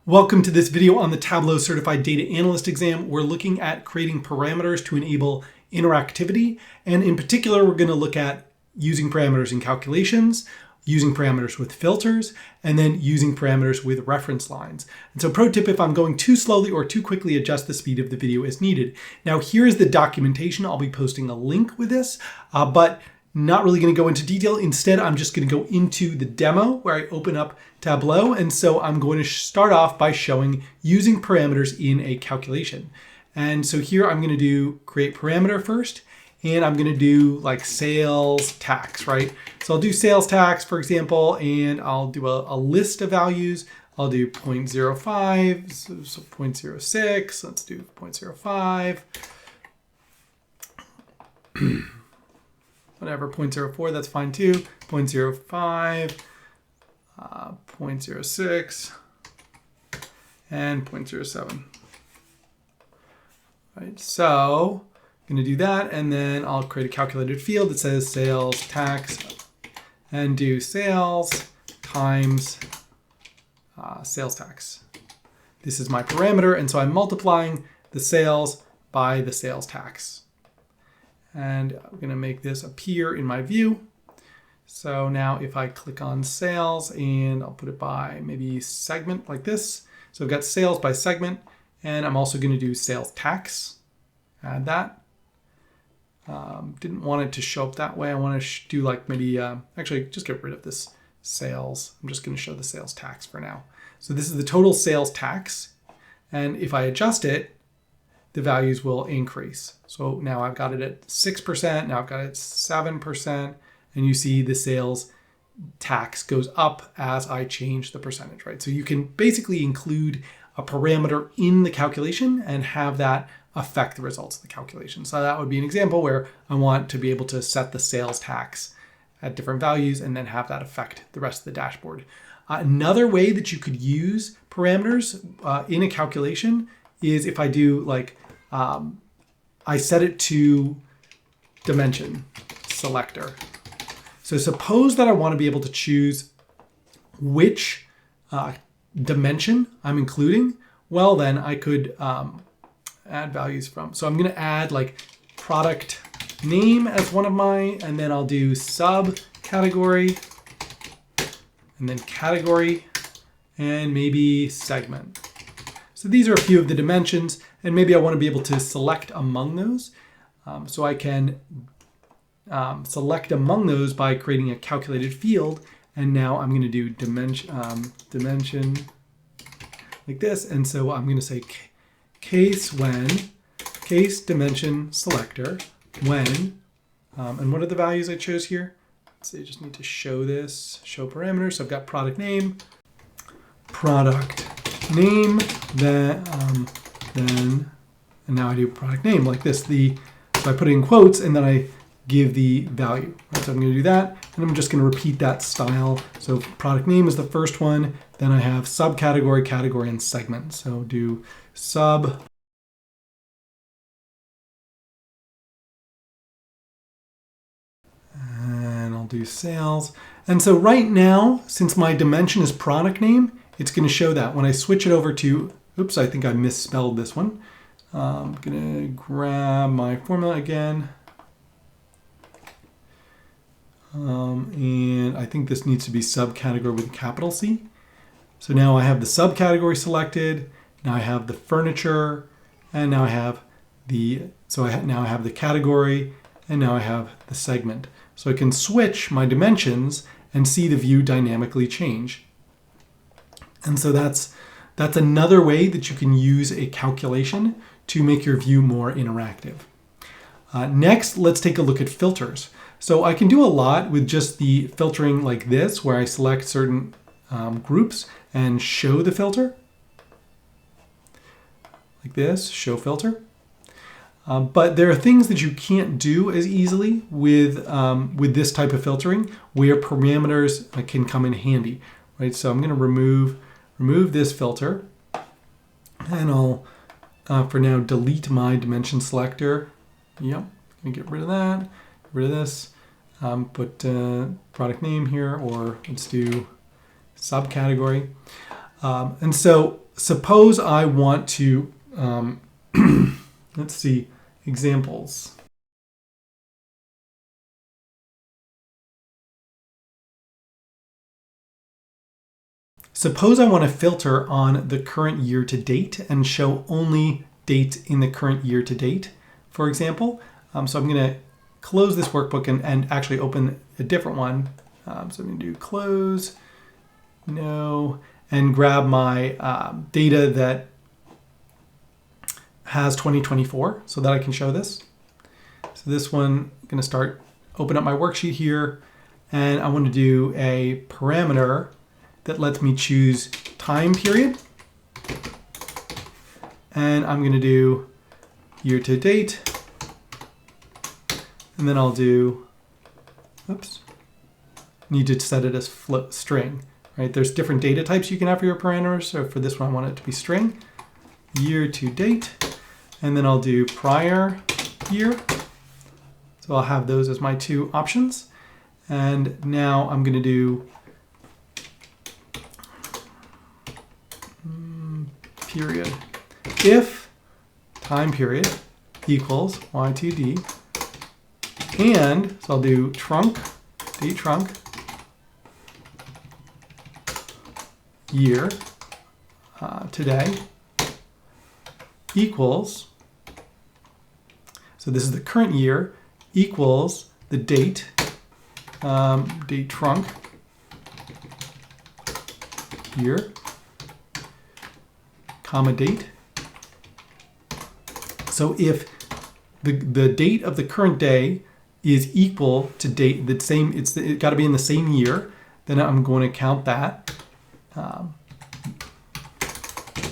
Welcome to this video on the Tableau Certified Data Analyst exam. We're looking at creating parameters to enable interactivity. And in particular, we're going to look at using parameters in calculations, using parameters with filters, and then using parameters with reference lines. And so pro tip, if I'm going too slowly or too quickly, adjust the speed of the video as needed. Now, here's the documentation. I'll be posting a link with this, but not really going to go into detail. Instead, I'm just going to go into the demo where I open up Tableau. And so I'm going to start off by showing using parameters in a calculation. And so here I'm going to do create parameter first, and I'm going to do like sales tax, right? So I'll do sales tax, for example, and I'll do a list of values. I'll do 0.05, so 0.06, let's do 0.05. Whatever, 0.04, that's fine too. 0.05, 0.06, and 0.07. Right, so I'm going to do that, and then I'll create a calculated field that says sales tax, and do sales times sales tax. This is my parameter, and so I'm multiplying the sales by the sales tax. And I'm going to make this appear in my view. So now if I click on sales, and I'll put it by maybe segment like this. So I've got sales by segment, and I'm also going to do sales tax. Add that. Didn't want it to show up that way. I want to do like maybe, actually just get rid of this sales. I'm just going to show the sales tax for now. So this is the total sales tax. And if I adjust it, the values will increase. So now I've got it at 6%, now I've got it at 7%, and you see the sales tax goes up as I change the percentage, right? So you can basically include a parameter in the calculation and have that affect the results of the calculation. So that would be an example where I want to be able to set the sales tax at different values and then have that affect the rest of the dashboard. Another way that you could use parameters in a calculation is if I do like, I set it to dimension selector. So suppose that I want to be able to choose which dimension I'm including. Well, then I could add values from. So I'm going to add like product name as one of mine, and then I'll do subcategory, and then category, and maybe segment. So these are a few of the dimensions, and maybe I want to be able to select among those. So I can select among those by creating a calculated field. And now I'm going to do dimension like this. And so I'm going to say case dimension selector when, and what are the values I chose here? Let's say I just need to show this, show parameters. So I've got product name, then, and now I do product name like this. So I put it in quotes and then I give the value. Right? So I'm going to do that, and I'm just going to repeat that style. So product name is the first one. Then I have subcategory, category, and segment. So do sub. And I'll do sales. And so right now, since my dimension is product name, it's going to show that. When I switch it over to, oops, I think I misspelled this one. I'm going to grab my formula again. And I think this needs to be subcategory with a capital C. So now I have the subcategory selected. Now I have the furniture, and now I have now I have the category, and now I have the segment. So I can switch my dimensions and see the view dynamically change. And so that's another way that you can use a calculation to make your view more interactive. Next, let's take a look at filters. So I can do a lot with just the filtering like this, where I select certain groups and show the filter. Like this, show filter. But there are things that you can't do as easily with this type of filtering, where parameters can come in handy, right? So I'm going to remove this filter, and I'll, for now, delete my dimension selector. Yep, I'm going to get rid of that, get rid of this. Put product name here, or let's do subcategory. And so suppose I want to, let's see, examples. Suppose I want to filter on the current year to date and show only dates in the current year to date, for example. So I'm going to close this workbook and actually open a different one. So I'm going to do close, no, and grab my data that has 2024 so that I can show this. So this one, I'm going to open up my worksheet here, and I want to do a parameter that lets me choose time period. And I'm going to do year to date. And then I'll do, oops, need to set it as string, right? There's different data types you can have for your parameters. So for this one, I want it to be string, year to date. And then I'll do prior year. So I'll have those as my two options. And now I'm going to do period. If time period equals y2d, and so I'll do trunk, date trunk, year, today, equals, so this is the current year, equals the date, date trunk, year, comma date. So if the date of the current day is equal to date, it got to be in the same year, then I'm going to count that. And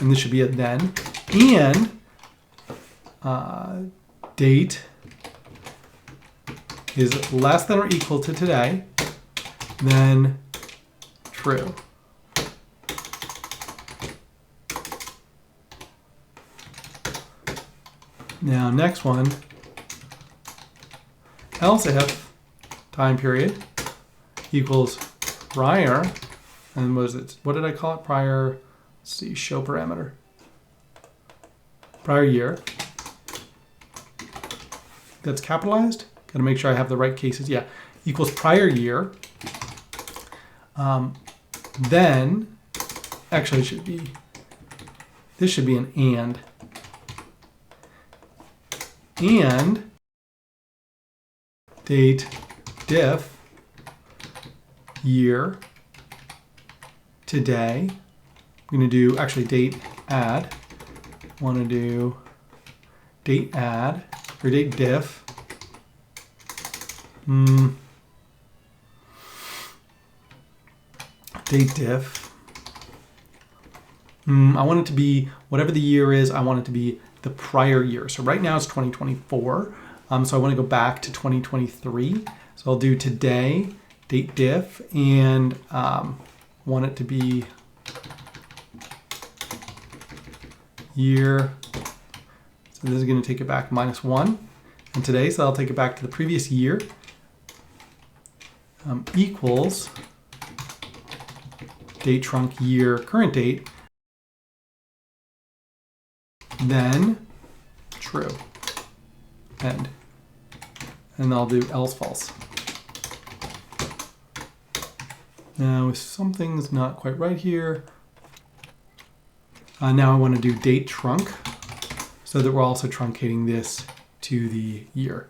this should be a then. And date is less than or equal to today, then true. Now, next one, else if time period equals prior, and what did I call it? Prior, let's see, show parameter. Prior year. That's capitalized. Got to make sure I have the right cases. Yeah, equals prior year. Then, actually, this should be an and. And date diff year today. I'm going to do actually date add. Want to do date add or date diff. Date diff. I want it to be whatever the year is. I want it to be the prior year. So right now it's 2024. So I want to go back to 2023. So I'll do today, date diff, and want it to be year. So this is going to take it back -1. And today, so I'll take it back to the previous year. Equals date trunk year current date. Then true, end. And I'll do else false. Now if something's not quite right here, now I want to do date trunk so that we're also truncating this to the year.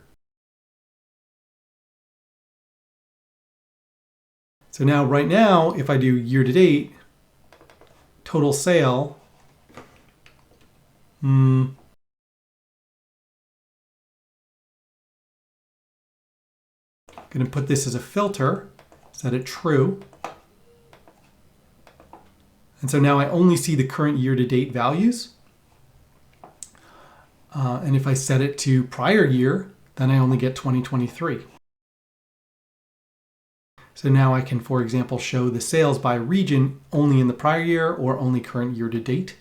So now right now, if I do year to date, total sale, going to put this as a filter, set it true. And so now I only see the current year-to-date values. And if I set it to prior year, then I only get 2023. So now I can, for example, show the sales by region only in the prior year or only current year-to-date.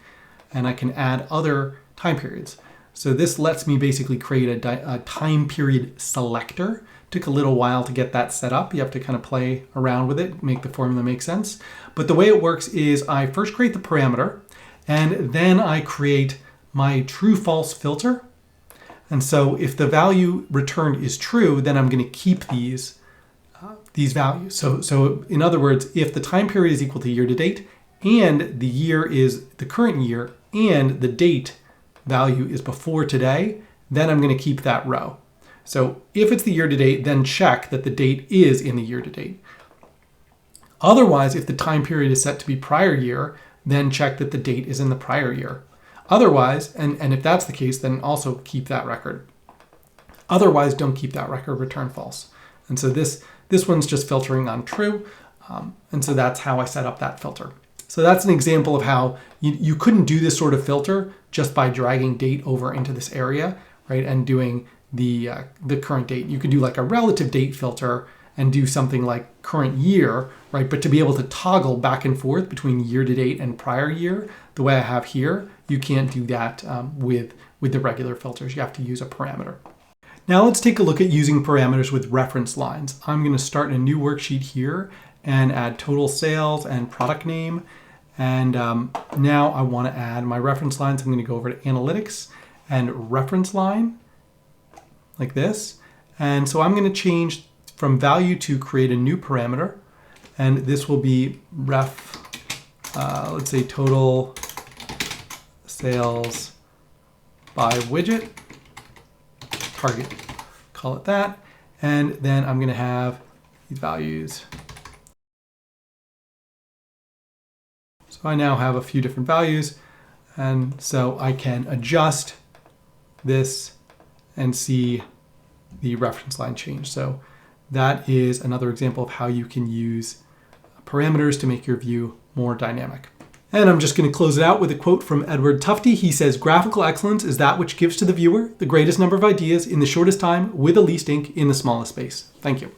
And I can add other time periods. So this lets me basically create a time period selector Took a little while to get that set up. You have to kind of play around with it, make the formula make sense. But the way it works is I first create the parameter, and then I create my true-false filter. And so if the value returned is true, then I'm going to keep these values. So in other words, if the time period is equal to year to date, and the year is the current year, and the date value is before today, then I'm going to keep that row. So if it's the year to date, then check that the date is in the year to date. Otherwise, if the time period is set to be prior year, then check that the date is in the prior year. Otherwise, and if that's the case, then also keep that record. Otherwise, don't keep that record, return false. And so this one's just filtering on true. And so that's how I set up that filter. So that's an example of how you couldn't do this sort of filter just by dragging date over into this area, right? And doing the current date. You could do like a relative date filter and do something like current year, right? But to be able to toggle back and forth between year to date and prior year, the way I have here, you can't do that with the regular filters. You have to use a parameter. Now let's take a look at using parameters with reference lines. I'm going to start a new worksheet here and add total sales and product name. And now I want to add my reference lines. I'm going to go over to analytics and reference line like this. And so I'm going to change from value to create a new parameter. And this will be ref, let's say total sales by widget, target, call it that. And then I'm going to have these values. So I now have a few different values, and so I can adjust this and see the reference line change. So that is another example of how you can use parameters to make your view more dynamic. And I'm just going to close it out with a quote from Edward Tufte. He says, "Graphical excellence is that which gives to the viewer the greatest number of ideas in the shortest time with the least ink in the smallest space." Thank you.